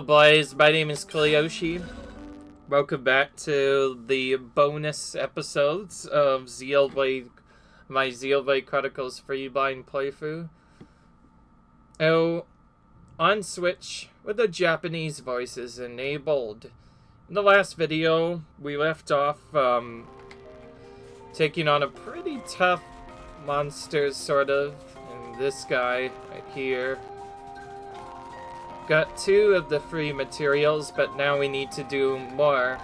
Blaze, my name is Kaliyoshi. Welcome back to the bonus episodes of Xenoblade, my Xenoblade Chronicles freebind playthrough. Oh, on Switch with the Japanese voices enabled. In the last video, we left off taking on a pretty tough monster, sort of, and this guy right here. Got 2 of the free materials, but now we need to do more.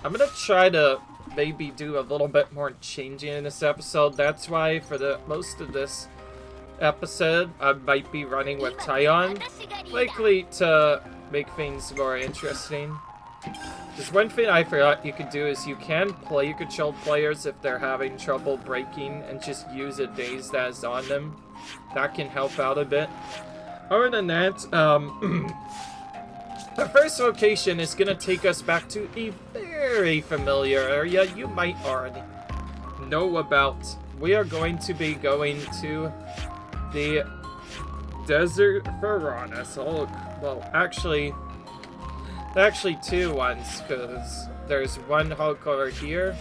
I'm gonna try to maybe do a little bit more changing in this episode. That's why for the most of this episode, I might be running with Tyon, likely to make things more interesting. There's one thing I forgot you could do is you can play controlled players if they're having trouble breaking and just use a daze that is on them. That can help out a bit. Other than that, our first location is going to take us back to a very familiar area you might already know about. We are going to be going to the Desert Vvarga. So, well, actually 2 ones, because there's one Hulk over here.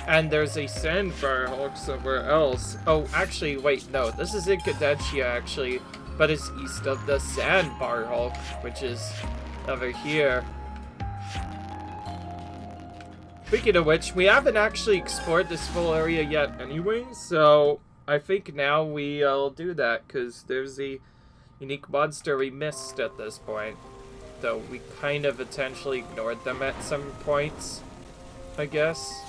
And there's a Sandbar Hulk somewhere else. Oh, actually, wait, no. This is in Cadencia, actually. But it's east of the Sandbar Hulk, which is over here. Speaking of which, we haven't actually explored this full area yet anyway. So, I think now we'll do that, because there's a unique monster we missed at this point. Though we kind of intentionally ignored them at some points, I guess.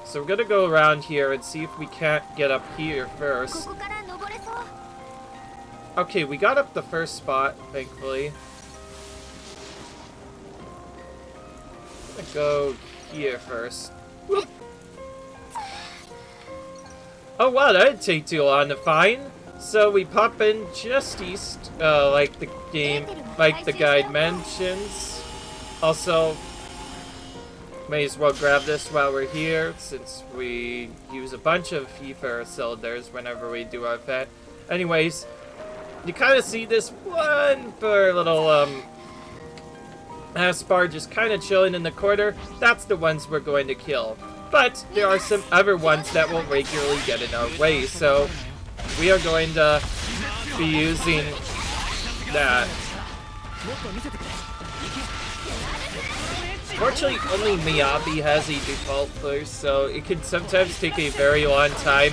So we're gonna go around here and see if we can't get up here first. Okay, we got up the first spot, thankfully. I'm gonna go here first. Whoop. Oh wow, that didn't take too long to find. So we pop in just east, like the guide mentions. Also, may as well grab this while we're here, since we use a bunch of ether cylinders whenever we do our pet. Anyways, you kind of see this one poor little, Aspar just kind of chilling in the corner. That's the ones we're going to kill. But there are some other ones that will regularly get in our way, so we are going to be using that. Fortunately, only Miyabi has a default first, so it can sometimes take a very long time.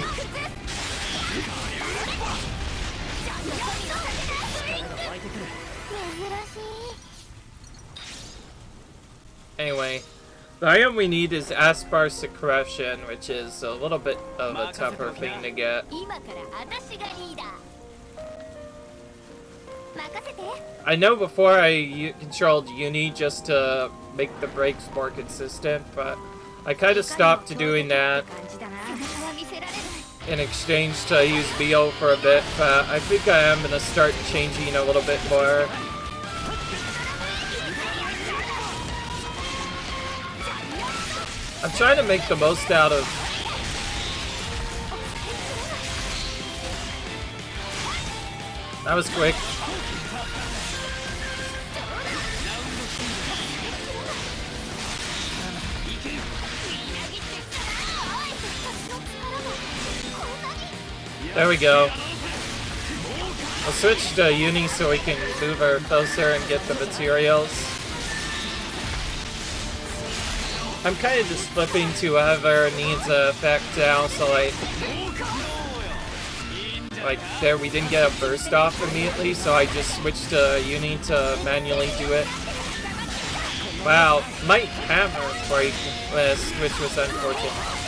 Anyway, the item we need is Aspar Secretion, which is a little bit of a tougher thing to get. I know before I controlled Uni just to make the breaks more consistent, but I kind of stopped doing that in exchange to use Bio for a bit, but I think I am going to start changing a little bit more. I'm trying to make the most out of that was quick. There we go. I'll switch to Uni so we can move her closer and get the materials. I'm kind of just flipping to whoever needs a effect now, so like there we didn't get a burst off immediately, so I just switched to Uni to manually do it. Wow, might hammer break list, which was unfortunate.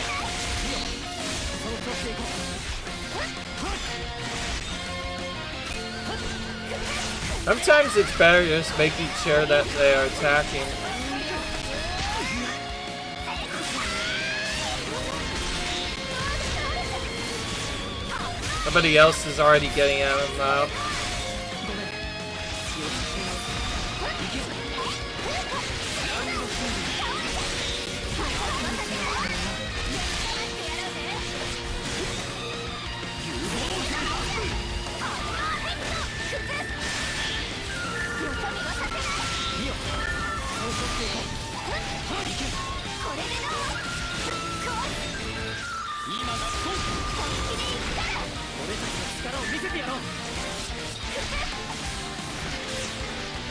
Sometimes it's better just making sure that they are attacking. Somebody else is already getting at him now.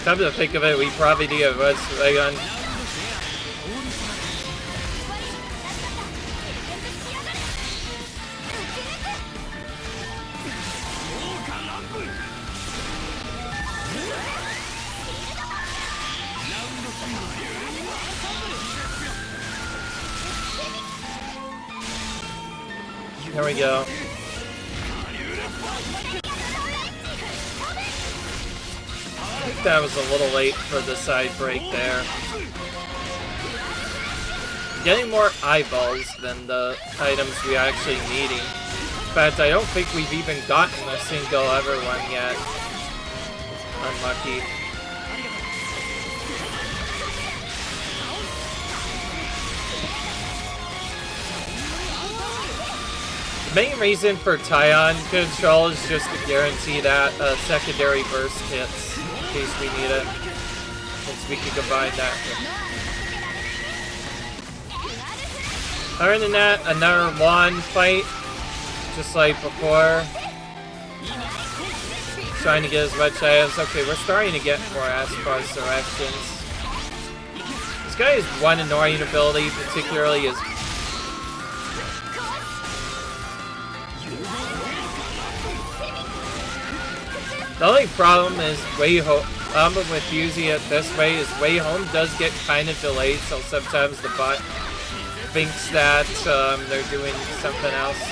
Come to think of it, we probably need a red ray gun. There we go. I think that was a little late for the side break there. Getting more eyeballs than the items we are actually needing. In fact, I don't think we've even gotten a single ever one yet. Unlucky. The main reason for tie-on control is just to guarantee that secondary burst hits in case we need it. Since we can combine that with. Other than that, another wand fight, just like before. Trying to get as much items. Okay, we're starting to get more Aspar selections. This guy has one annoying ability, particularly his. The only problem is problem with using it this way is way home does get kind of delayed, so sometimes the bot thinks that they're doing something else.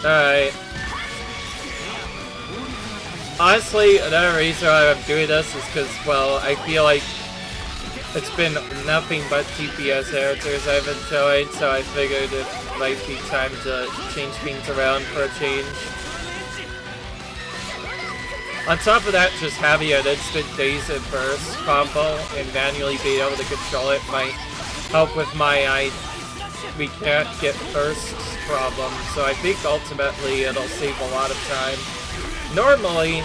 Alright. Honestly, another reason why I'm doing this is because, well, I feel like it's been nothing but TPS characters I've enjoyed, so I figured it might be time to change things around for a change. On top of that, just having an instant daze and burst combo and manually being able to control it might help with my we can't get bursts problem, so I think ultimately it'll save a lot of time. Normally,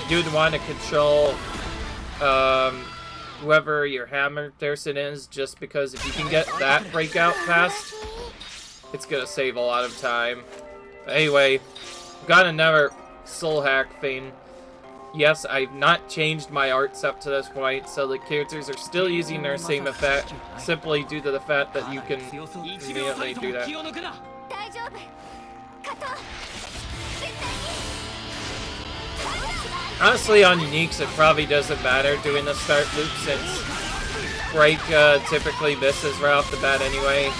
you'd want to control whoever your hammer person is, just because if you can get that breakout fast, it's gonna save a lot of time. Anyway, got another soul hack thing. Yes, I've not changed my arts up to this point, so the characters are still using their same effect, simply due to the fact that you can immediately do that. Honestly, on uniques, it probably doesn't matter doing the start loop, since break typically misses right off the bat anyway.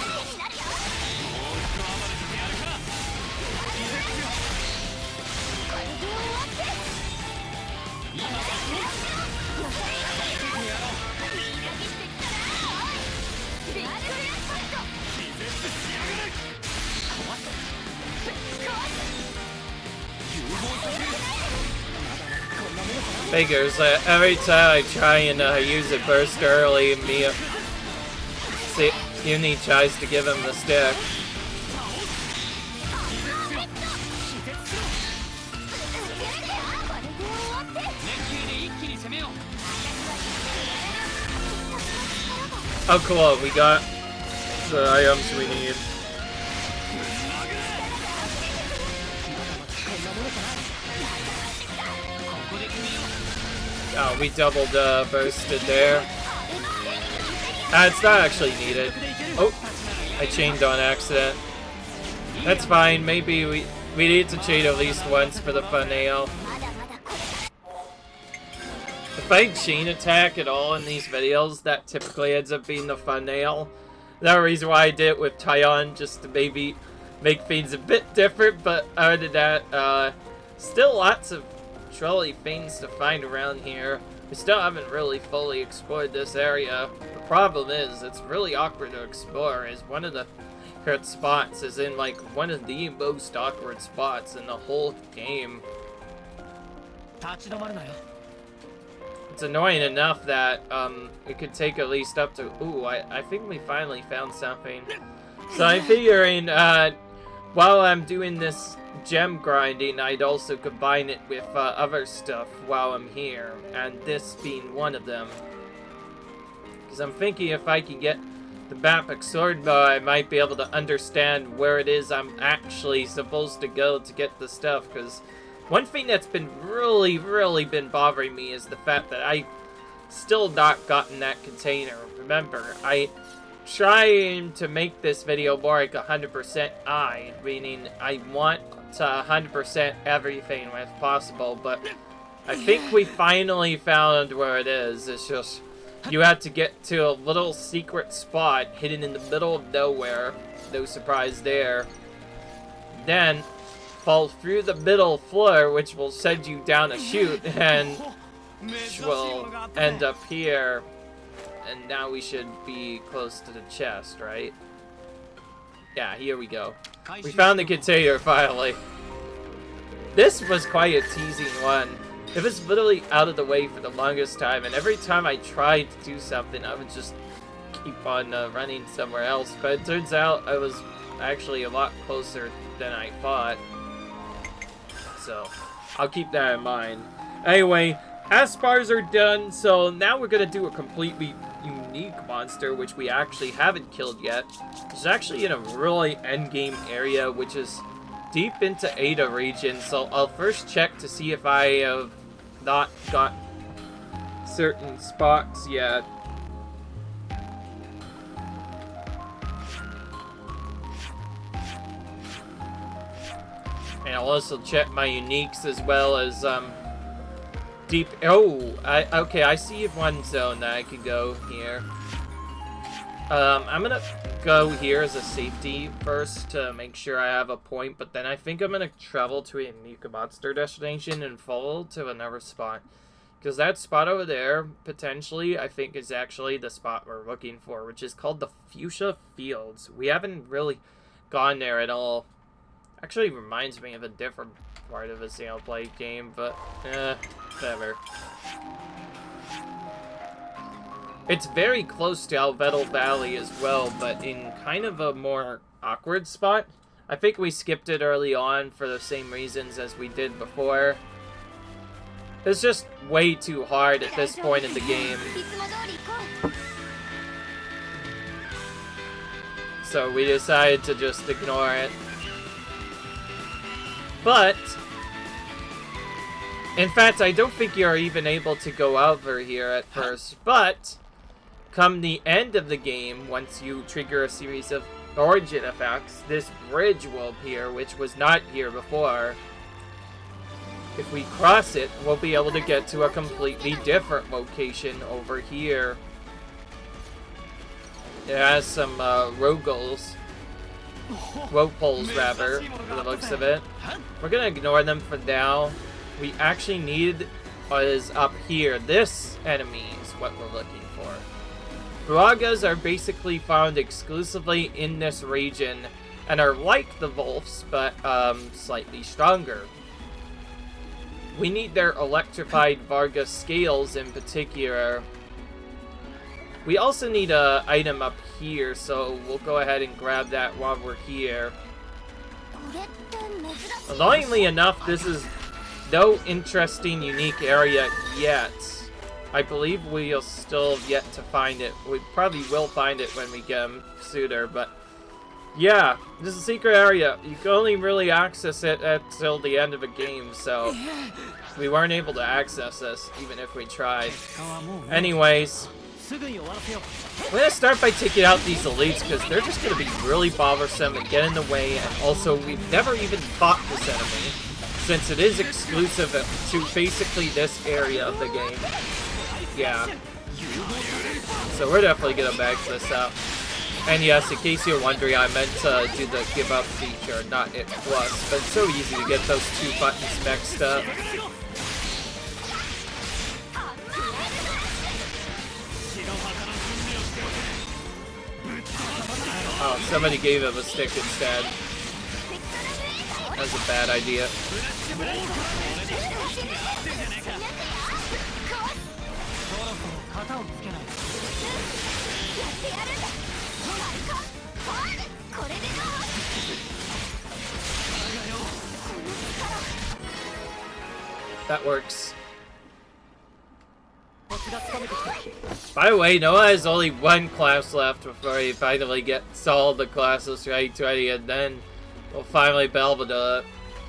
Figures that every time I try and use a burst early, Uni tries to give him the stick. Oh cool, we got the items we need. Oh, we doubled bursted there. It's not actually needed. Oh, I chained on accident. That's fine. Maybe we need to chain at least once for the thumbnail. If I chain attack at all in these videos, that typically ends up being the thumbnail. another reason why I did it with Tyon, just to maybe make things a bit different. But other than that, still lots of trolley things to find around here. We still haven't really fully explored this area. The problem is, it's really awkward to explore, as one of the hurt spots is in like one of the most awkward spots in the whole game. It's annoying enough that it could take at least up to... Ooh, I think we finally found something. So I'm figuring while I'm doing this gem grinding, I'd also combine it with other stuff while I'm here, and this being one of them. Because I'm thinking if I can get the Bapic sword bow, I might be able to understand where it is I'm actually supposed to go to get the stuff. Because one thing that's been really been bothering me is the fact that I still not gotten that container. Remember, I trying to make this video more like 100% meaning I want to 100% everything if possible, but I think we finally found where it is. It's just, you have to get to a little secret spot hidden in the middle of nowhere, no surprise there, then fall through the middle floor, which will send you down a chute, and which will end up here. And now we should be close to the chest, right? Yeah, here we go. We found the container, finally. This was quite a teasing one. It was literally out of the way for the longest time, and every time I tried to do something, I would just keep on running somewhere else. But it turns out I was actually a lot closer than I thought. So, I'll keep that in mind. Anyway, Aspars are done, so now we're gonna do a completely unique monster, which we actually haven't killed yet. It's actually in a really endgame area, which is deep into Ada region, so I'll first check to see if I have not got certain spots yet. And I'll also check my uniques as well as, deep... Oh! Okay, I see one zone that I could go here. I'm gonna go here as a safety first to make sure I have a point, but then I think I'm gonna travel to a unique monster destination and follow to another spot. Because that spot over there, potentially, I think is actually the spot we're looking for, which is called the Fuchsia Fields. We haven't really gone there at all. Actually reminds me of a different part of a Xenoblade game, but whatever. It's very close to Alvedal Valley as well, but in kind of a more awkward spot. I think we skipped it early on for the same reasons as we did before. It's just way too hard at this point in the game. So we decided to just ignore it. But, in fact, I don't think you're even able to go over here at first, but come the end of the game, once you trigger a series of origin effects, this bridge will appear, which was not here before. If we cross it, we'll be able to get to a completely different location over here. It has some Rogals. Wopoles, rather, for the looks of it. We're gonna ignore them for now. We actually need is up here. This enemy is what we're looking for. Vvargas are basically found exclusively in this region and are like the Wolves, but slightly stronger. We need their electrified Vvarga scales in particular. We also need an item up here, so we'll go ahead and grab that while we're here. Annoyingly enough, this is no interesting, unique area yet. I believe we'll still have yet to find it. We probably will find it when we get them sooner, but yeah, this is a secret area. You can only really access it until the end of a game, so we weren't able to access this, even if we tried. Anyways, I'm going to start by taking out these elites, because they're just going to be really bothersome and get in the way, and also we've never even fought this enemy, since it is exclusive to basically this area of the game. Yeah. So we're definitely going to bag this up. And yes, in case you're wondering, I meant to do the give up feature, not it plus, but it's so easy to get those two buttons mixed up. Oh, somebody gave him a stick instead. That's a bad idea. That works. By the way, Noah has only one class left before he finally gets all the classes right, and then we'll finally be able to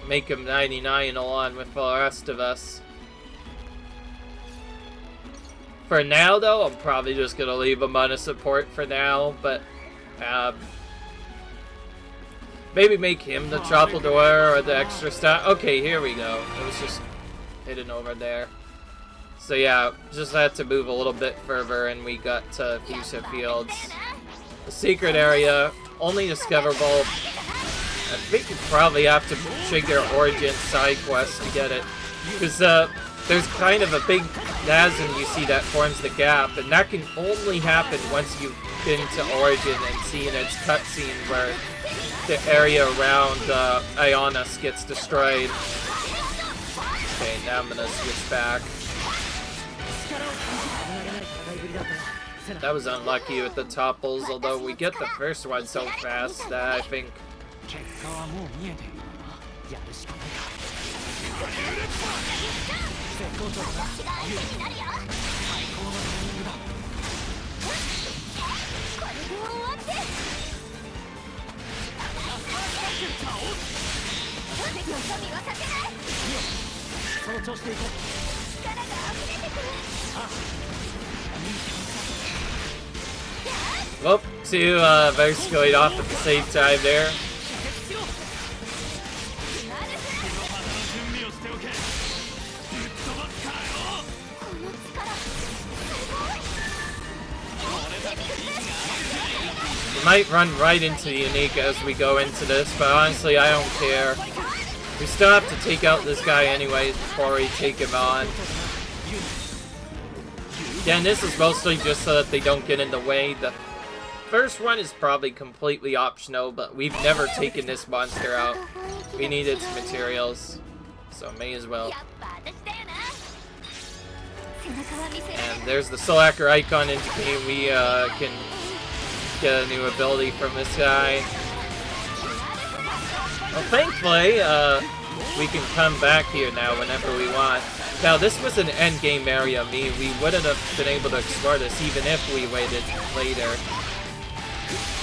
make him 99 along with the rest of us. For now, though, I'm probably just gonna leave him on a support for now, but maybe make him the Troubledore or the extra stat. Okay, here we go. It was just hidden over there. So yeah, just had to move a little bit further and we got to Fuchsia Fields. The secret area, only discoverable. I think you probably have to trigger Origin side quest to get it. Because there's kind of a big chasm you see that forms the gap, and that can only happen once you've been to Origin and seen its cutscene where the area around Ionis gets destroyed. Okay, now I'm gonna switch back. That was unlucky with the topples, although we get the first one so fast that I think... Well, two verses going off at the same time there. We might run right into the unique as we go into this, but honestly I don't care. We still have to take out this guy anyways before we take him on. Again, this is mostly just so that they don't get in the way. The first one is probably completely optional, but we've never taken this monster out. We need its materials, so may as well. And there's the Soul Hacker icon indicating we can get a new ability from this guy. Well, thankfully, we can come back here now whenever we want. Now, this was an endgame area. We wouldn't have been able to explore this even if we waited later.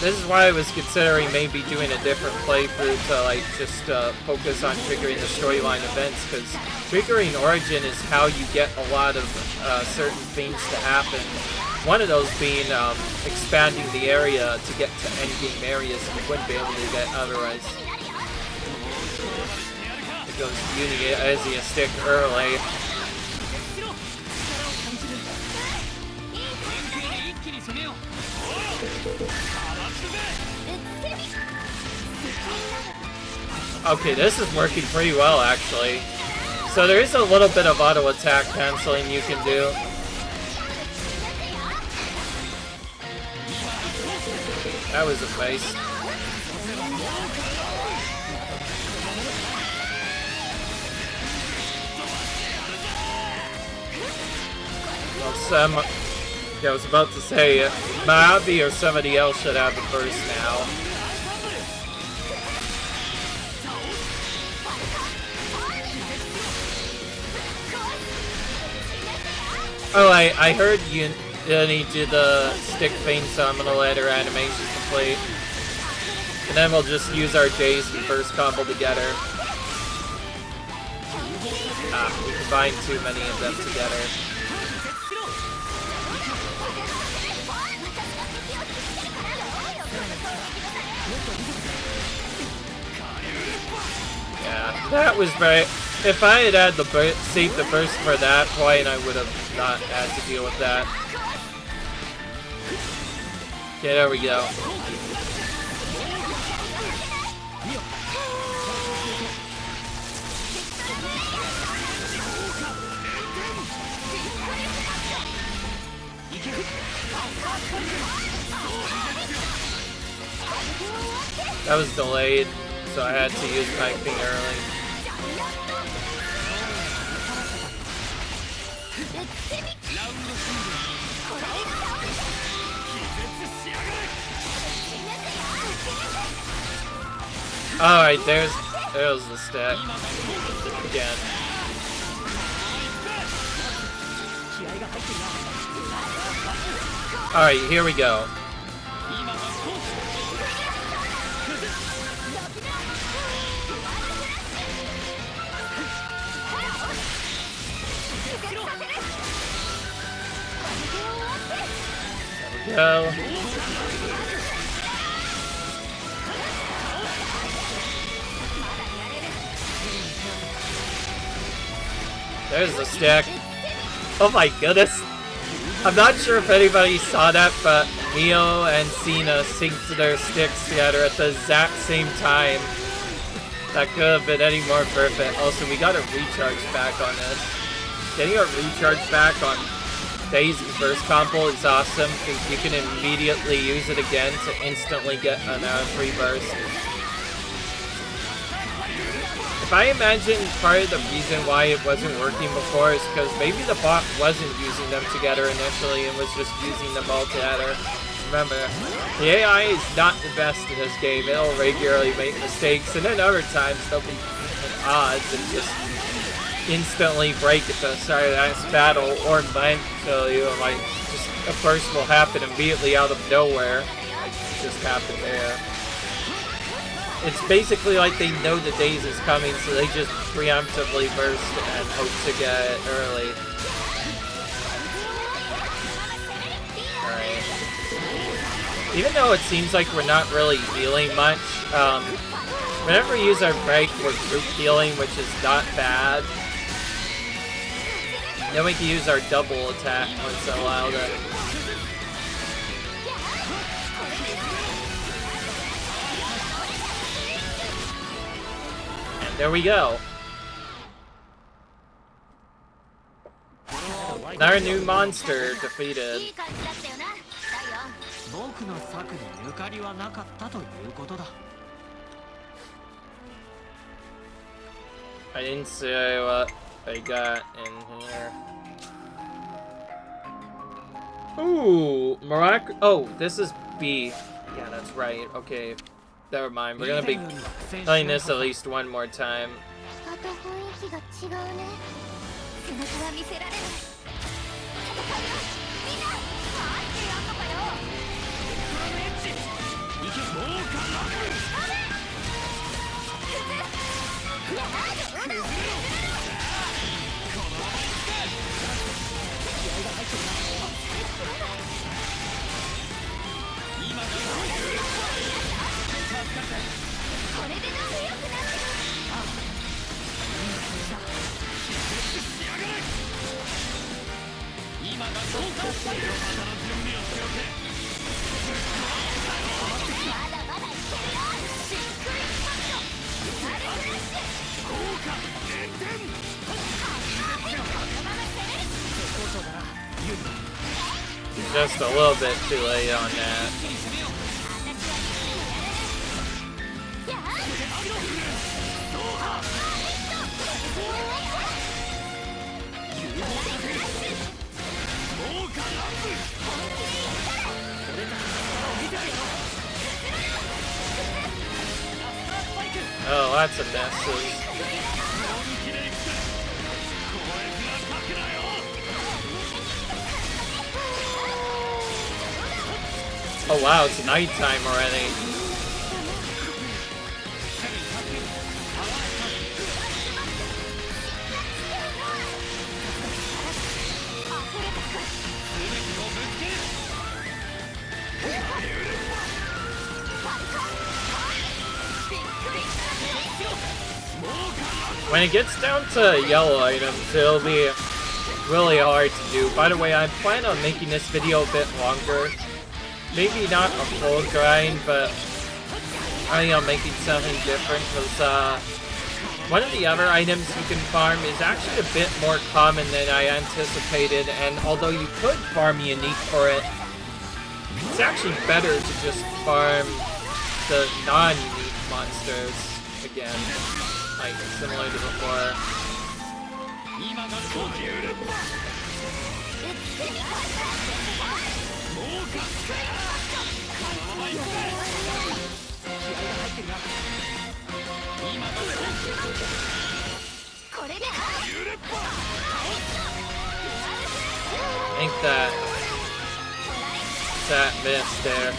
This is why I was considering maybe doing a different playthrough to, like, just focus on triggering the storyline events, because triggering Origin is how you get a lot of certain things to happen. One of those being expanding the area to get to endgame areas you wouldn't be able to get otherwise. It goes Uni as you stick early. Okay, this is working pretty well actually. So there is a little bit of auto attack canceling you can do. That was a waste. Well, I was about to say, Maabi or somebody else should have the first now. Oh, I heard you need to do the stick thing, so I'm gonna let her animation complete. And then we'll just use our J's and first combo together. Ah, we combined too many of them together. Yeah, that was very... If I had had the saved the burst for that point, I would have not had to deal with that. Okay, there we go. That was delayed, so I had to use my thing early. Alright, there's the stack. Again. Alright, here we go. Go. There's the stack. Oh my goodness. I'm not sure if anybody saw that, but Neo and Cena synced their sticks together at the exact same time. That could have been any more perfect. Also, we got a recharge back on this. Getting a recharge back on Daisy first combo is awesome because you can immediately use it again to instantly get an free burst. If I imagine part of the reason why it wasn't working before is because maybe the bot wasn't using them together initially and was just using them all together. Remember, the AI is not the best in this game. It'll regularly make mistakes, and then other times they'll be at odds and just instantly break at the start of the next battle, or might kill you, and like just a burst will happen immediately out of nowhere. Like it just happened there. It's basically like they know the days is coming, so they just preemptively burst and hope to get it early. Alright. Even though it seems like we're not really healing much, whenever we use our break, we're group healing, which is not bad. Then we can use our double attack once in a while to... And there we go. Our new monster defeated. I didn't say what I got in here. Ooh, oh, this is B. Yeah, that's right. Okay, never mind. We're gonna be playing this at least one more time. Just a little bit too late on that. Oh, lots of messes. Oh wow, it's nighttime already. When it gets down to yellow items, it'll be really hard to do. By the way, I plan on making this video a bit longer. maybe not a full grind, but I am making something different because one of the other items you can farm is actually a bit more common than I anticipated, and although you could farm unique for it, it's actually better to just farm the non-unique monsters again, like similar to before. I think that missed there.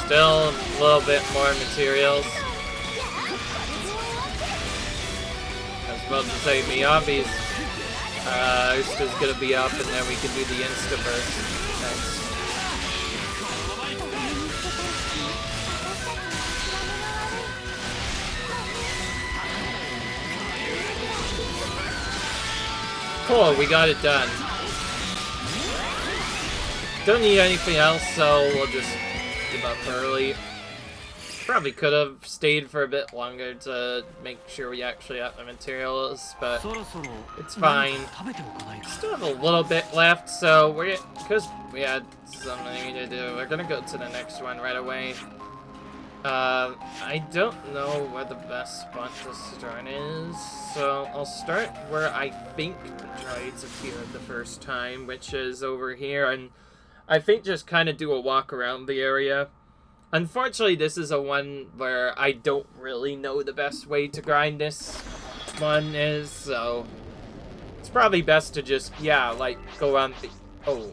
Still a little bit more materials. I was about to say Miyabi's is just gonna be up, and then we can do the Insta-burst next. Cool, we got it done. Don't need anything else, so we'll just give up early. Probably could have stayed for a bit longer to make sure we actually have the materials, but it's fine. Still have a little bit left, so because we had something to do, we're gonna go to the next one right away. I don't know where the best spot to start is, so I'll start where I think the droids appeared the first time, which is over here, and I think just kind of do a walk around the area. Unfortunately, this is a one where I don't really know the best way to grind this one is, so it's probably best to just, yeah, like, go on the... Oh.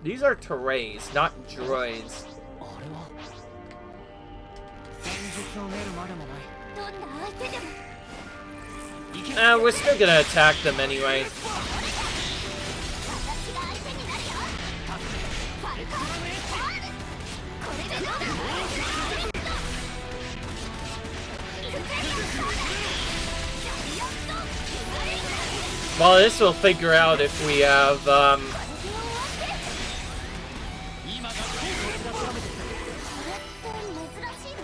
These are Terrays, not droids. We're still gonna attack them anyway. Well, this will figure out if we have,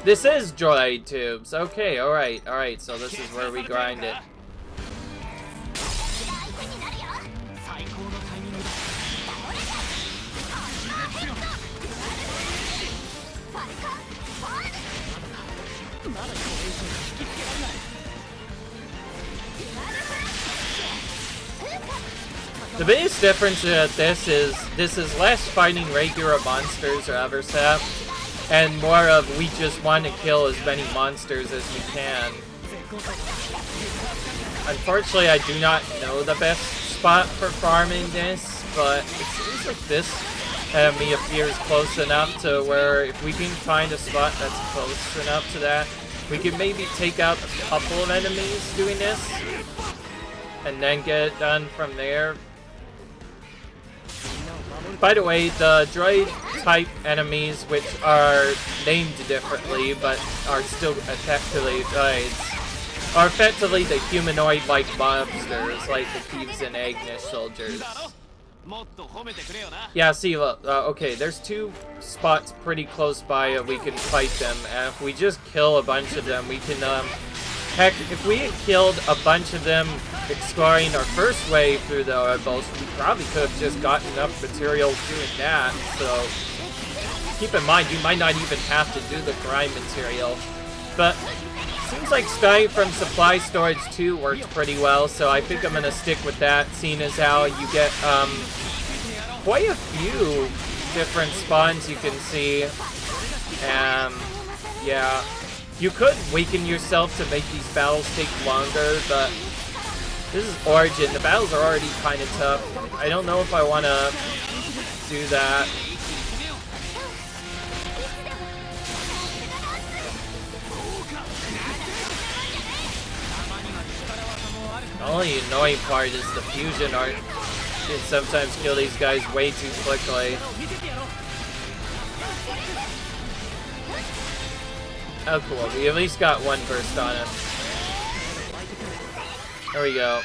This is droid tubes. Okay, alright, so this is where we grind it. The biggest difference with this is less fighting regular monsters or other stuff, and more of we just want to kill as many monsters as we can. Unfortunately, I do not know the best spot for farming this, but it seems like this enemy appears close enough to where if we can find a spot that's close enough to that, we can maybe take out a couple of enemies doing this, and then get it done from there. By the way, the droid-type enemies, which are named differently, but are still effectively droids, are effectively the humanoid-like monsters, like the Thieves and Agnes soldiers. Yeah, see, look, okay, there's two spots pretty close by we can fight them, and if we just kill a bunch of them, we can, heck, if we had killed a bunch of them exploring our first wave through the boats, we probably could have just gotten enough materials doing that, so keep in mind, you might not even have to do the grind material. But seems like starting from supply storage 2 worked pretty well, so I think I'm gonna stick with that, seeing as how you get quite a few different spawns you can see. Yeah. You could weaken yourself to make these battles take longer, but this is Origin. The battles are already kind of tough. I don't know if I want to do that. The only annoying part is the fusion art. You can sometimes kill these guys way too quickly. Oh cool, we at least got one burst on him. There we go.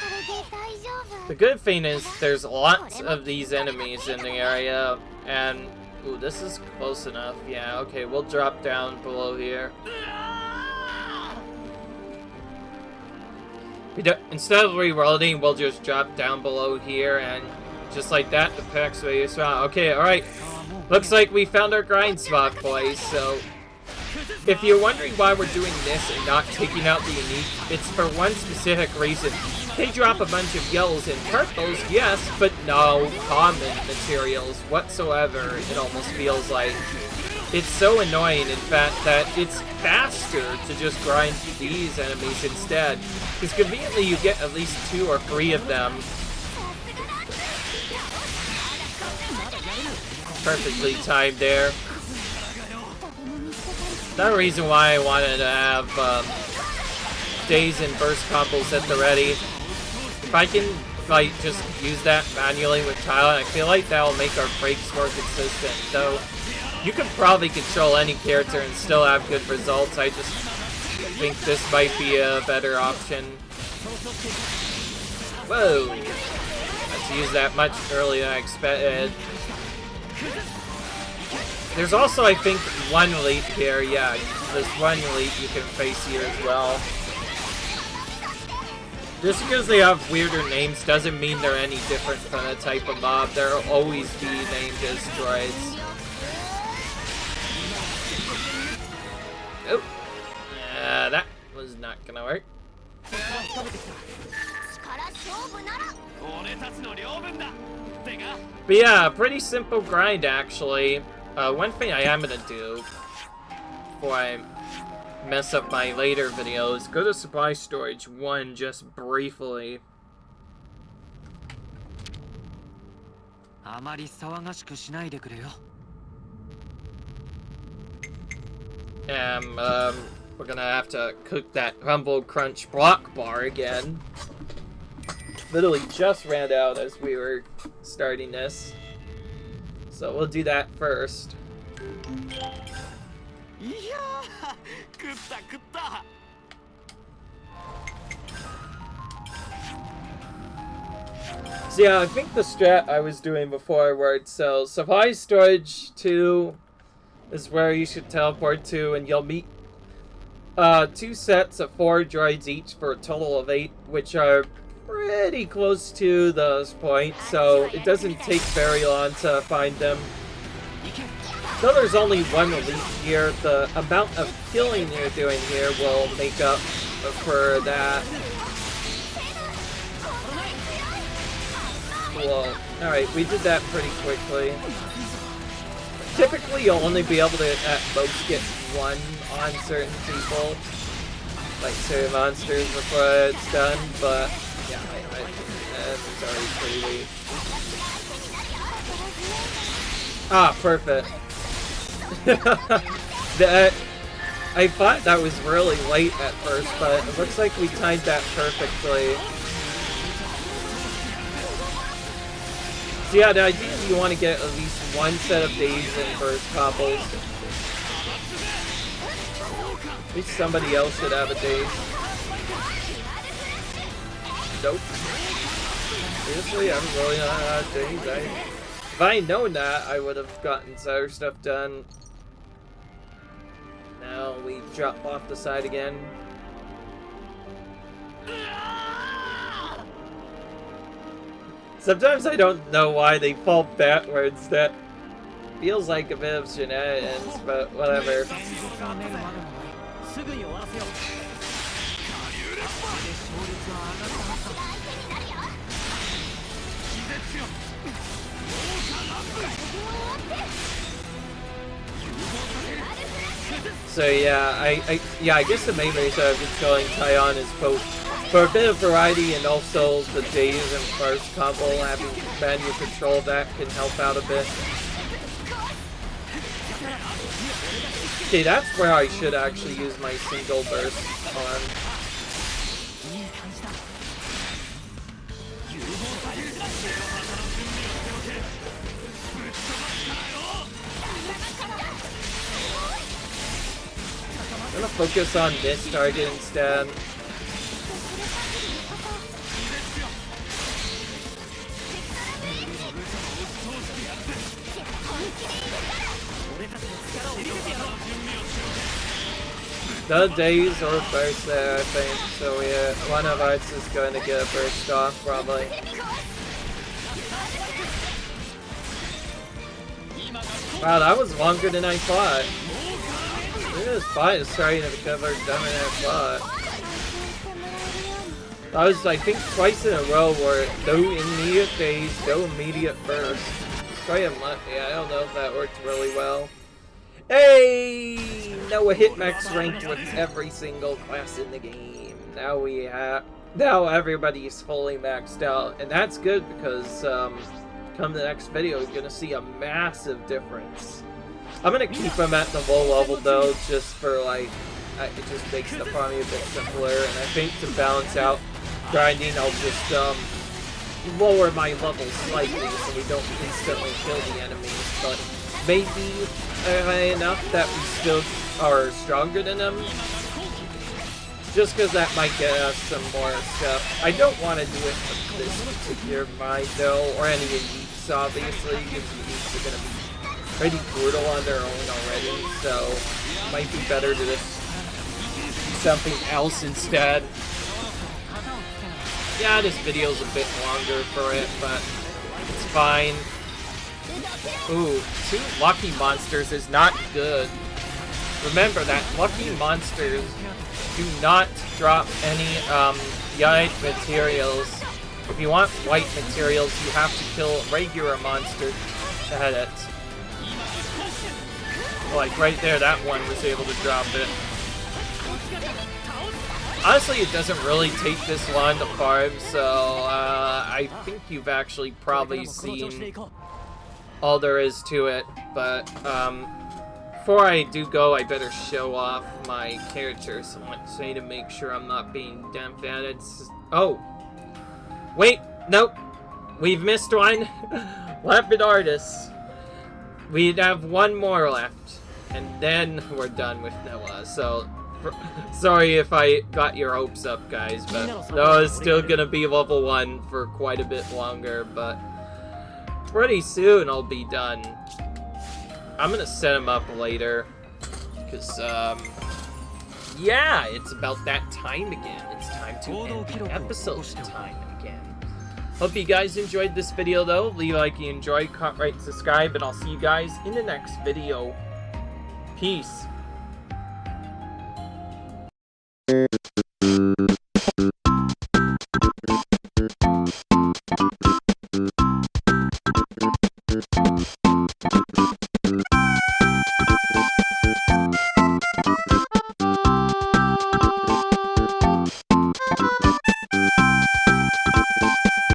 The good thing is there's lots of these enemies in the area, and ooh, this is close enough. Yeah, okay, we'll drop down below here. Instead of reloading, we'll just drop down below here, and just like that, the packs will use. Okay, alright. Looks like we found our grind spot, boys, so if you're wondering why we're doing this and not taking out the unique, it's for one specific reason. They drop a bunch of yellows and purples, yes, but no common materials whatsoever, it almost feels like. It's so annoying, in fact, that it's faster to just grind these enemies instead. Because conveniently you get at least 2 or 3 of them. Perfectly timed there. Another reason why I wanted to have days and burst combos at the ready. If I can like just use that manually with Tyler, I feel like that'll make our breaks more consistent. Though you can probably control any character and still have good results. I just think this might be a better option. Whoa! Let's use that much earlier than I expected. There's also, I think, one elite here. Yeah, there's one elite you can face here as well. Just because they have weirder names doesn't mean they're any different from the type of mob. They'll always be named as droids. Oh. That was not gonna work. But yeah, pretty simple grind actually. One thing I am gonna do before I mess up my later videos, go to supply storage 1 just briefly. We're gonna have to cook that Rumble Crunch block bar again. Literally just ran out as we were starting this. So we'll do that first. So yeah, I think the strat I was doing before worked. So supply storage 2 is where you should teleport to, and you'll meet 2 sets of 4 droids each for a total of 8, which are pretty close to those points, so it doesn't take very long to find them. Though there's only 1 elite here, the amount of killing you're doing here will make up for that. Cool. Alright, we did that pretty quickly. Typically, you'll only be able to, at most, get 1 on certain people, like certain monsters, before it's done, but yeah, it's already pretty weak. Ah, perfect. I thought that was really late at first, but it looks like we timed that perfectly. So yeah, the idea is you want to get at least 1 set of days and burst combos. At least somebody else should have a daze. Nope. Seriously, I'm really not out of days. If I had known that, I would have gotten some other stuff done. Now we drop off the side again. Sometimes I don't know why they fall backwards. That Feels like a bit of shenanigans, but whatever. So yeah, I guess the main reason I've been killing Tyon is both for a bit of variety and also the days and first combo, having manual control of that can help out a bit. Okay, that's where I should actually use my single burst on. I'm gonna focus on this target instead. The days or burst there, I think. So yeah, one of us is going to get a burst off, probably. Wow, that was longer than I thought. This fight is starting to become more dumber than I thought. That was, I think, twice in a row where no immediate phase, no immediate burst. Quite unlucky. I don't know if that worked really well. Hey! Now a hit max ranked with every single class in the game. Now everybody's fully maxed out, and that's good because come the next video, you're gonna see a massive difference. I'm gonna keep them at the low level though, just for like, it just makes the farming a bit simpler, and I think to balance out grinding, I'll just lower my levels slightly so we don't instantly kill the enemies, but maybe enough that we still are stronger than them. Just because that might get us some more stuff. I don't want to do it with this particular mind though, or any elites obviously, because elites are going to be pretty brutal on their own already, so it might be better to just do something else instead. Yeah, this video's a bit longer for it, but it's fine. Ooh, 2 lucky monsters is not good. Remember that lucky monsters do not drop any white materials. If you want white materials, you have to kill a regular monster to hit it. Like right there, that one was able to drop it. Honestly, it doesn't really take this long to farm, so I think you've actually probably seen all there is to it, but before I do go, I better show off my character, so I want to say to make sure I'm not being dumbfounded. Oh! Wait! Nope! We've missed one! Weapon Artists. We'd have one more left, and then we're done with Noah, so sorry if I got your hopes up, guys, but Noah's still gonna be level 1 for quite a bit longer, but pretty soon I'll be done. I'm gonna set him up later, because, yeah, it's about that time again. It's time to end the episode time again. Hope you guys enjoyed this video, though. Leave a like if you enjoyed, comment, rate, subscribe, and I'll see you guys in the next video. Peace.